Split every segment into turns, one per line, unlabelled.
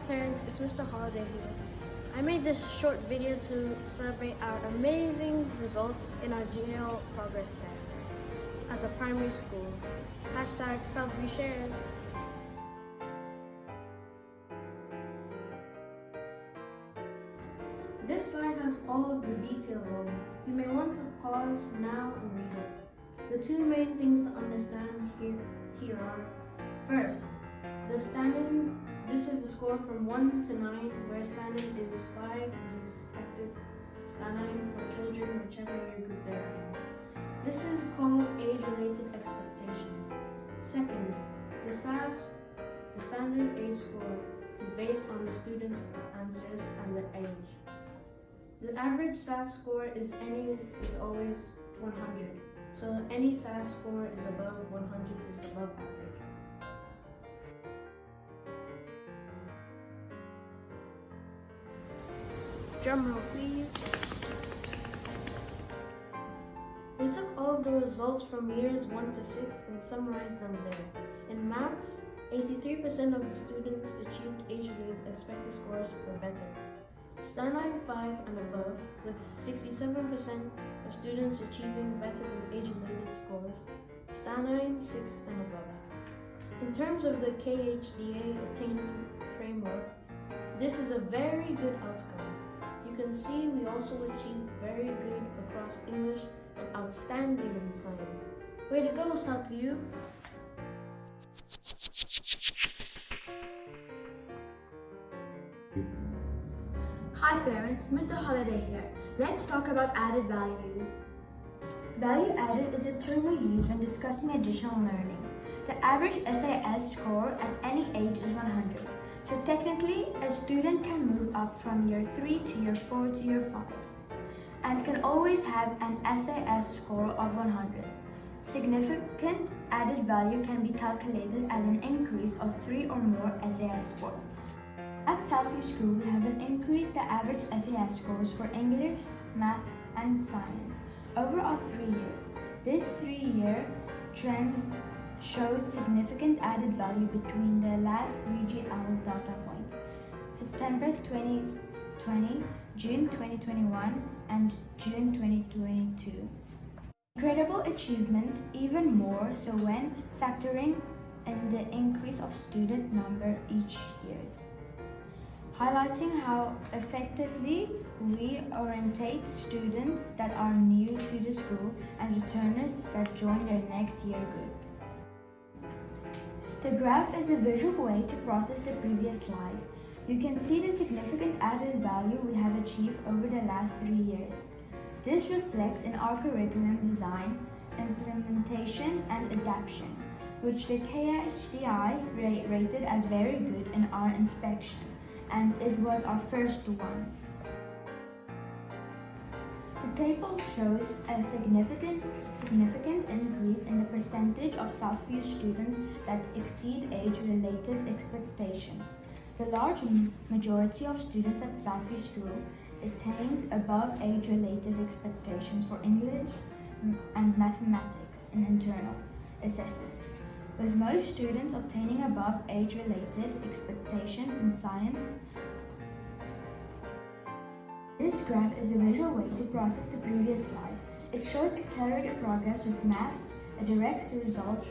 parents, it's Mr. Holiday here. I made this short video to celebrate our amazing results in our GL progress test as a primary school. Hashtag Southview Shares. This slide has all of the details on it. You may want to pause now and read it. The two main things to understand here are, first, the standing. This is the score from 1 to 9, where standing is 5 is expected standing for children, whichever year group they're in. This is called age-related expectation. Second, the SAS, the standard age score, is based on the student's answers and their age. The average SAS score is always 100. So any SAS score is above 100 is above average. Drum roll, please. We took all of the results from years 1 to 6 and summarized them there. In maths, 83% of the students achieved age-related expected scores or better. Standing 5 and above, with 67% of students achieving better than age-related scores. Standing 6 and above. In terms of the KHDA Attainment Framework, this is a very good outcome. You can see we also achieved very good across English and outstanding in science. Way to go, Southview!
Hi parents, Mr. Holiday here. Let's talk about added value. Value added is a term we use when discussing additional learning. The average SAS score at any age is 100. So technically, a student can move up from year 3 to year 4 to year 5 and can always have an SAS score of 100. Significant added value can be calculated as an increase of 3 or more SAS points. At Southview School, we have increased the average SAS scores for English, Maths, and Science over all 3 years. This 3-year trend shows significant added value between the last 3 GL data points, September 2020, June 2021, and June 2022. Incredible achievement, even more so when factoring in the increase of student number each year, highlighting how effectively we orientate students that are new to the school and returners that join their next year group. The graph is a visual way to process the previous slide. You can see the significant added value we have achieved over the last 3 years. This reflects in our curriculum design, implementation, and adaptation, which the KHDI rated as very good in our inspection, and it was our first one. The table shows a significant increase in the percentage of Southview students that exceed age-related expectations. The large majority of students at Southview School attained above age-related expectations for English and mathematics in internal assessments, with most students obtaining above age-related expectations in science. This graph is a visual way to process the previous slide. It shows accelerated progress with maths, a direct result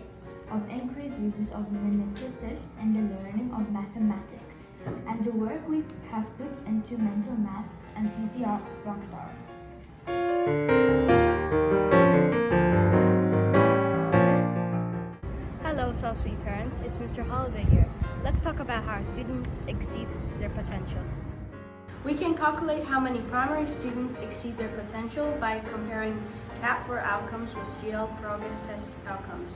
of increased uses of manipulatives in the learning of mathematics, and the work we have put into mental maths and TTR rockstars.
Hello, Southview parents. It's Mr. Holiday here. Let's talk about how students exceed their potential. We can calculate how many primary students exceed their potential by comparing CAT4 outcomes with GL progress test outcomes.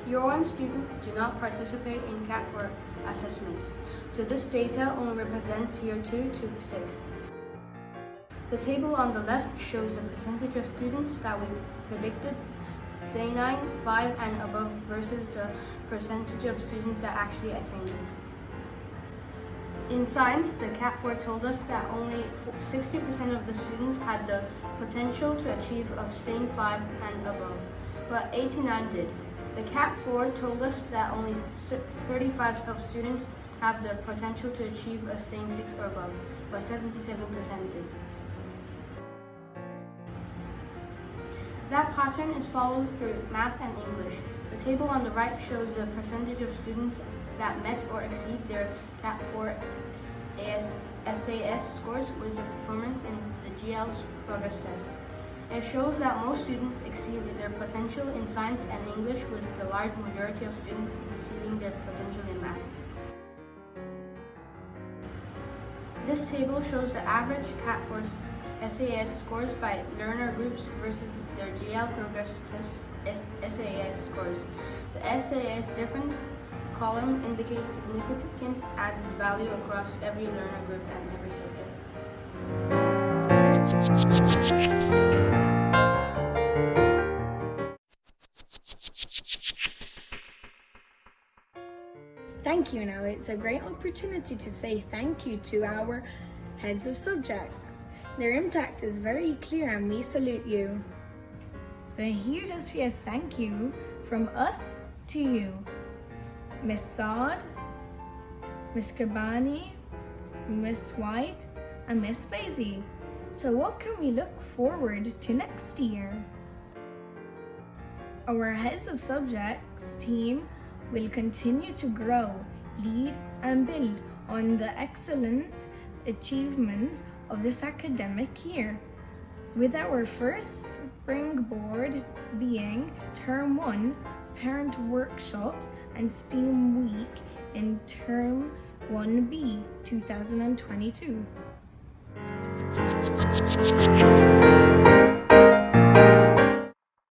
Year 1 students do not participate in CAT4 assessments, so this data only represents year 2 to 6. The table on the left shows the percentage of students that we predicted staying 5 and above versus the percentage of students that actually attained it. In science, the CAT4 told us that only 60% of the students had the potential to achieve of staying 5 and above, but 89 did. The CAT4 told us that only 35 of students have the potential to achieve a STAIN 6 or above, but 77% did. That pattern is followed for math and English. The table on the right shows the percentage of students that met or exceed their CAT 4 SAS scores with the performance in the GL's progress test. It shows that most students exceeded their potential in science and English, with the large majority of students exceeding their potential in math. This table shows the average CAT 4 SAS scores by learner groups versus their GL progress test SAS scores. The SAS difference column indicates significant added value across every learner group and every subject.
Thank you. Now it's a great opportunity to say thank you to our heads of subjects. Their impact is very clear and we salute you.
So a huge SVS thank you from us to you. Miss Saad, Miss Kabani, Miss White, and Miss Faizi. So what can we look forward to next year? Our heads of subjects team will continue to grow, lead, and build on the excellent achievements of this academic year, with our first springboard being Term 1 parent workshops and STEAM week in Term 1B 2022.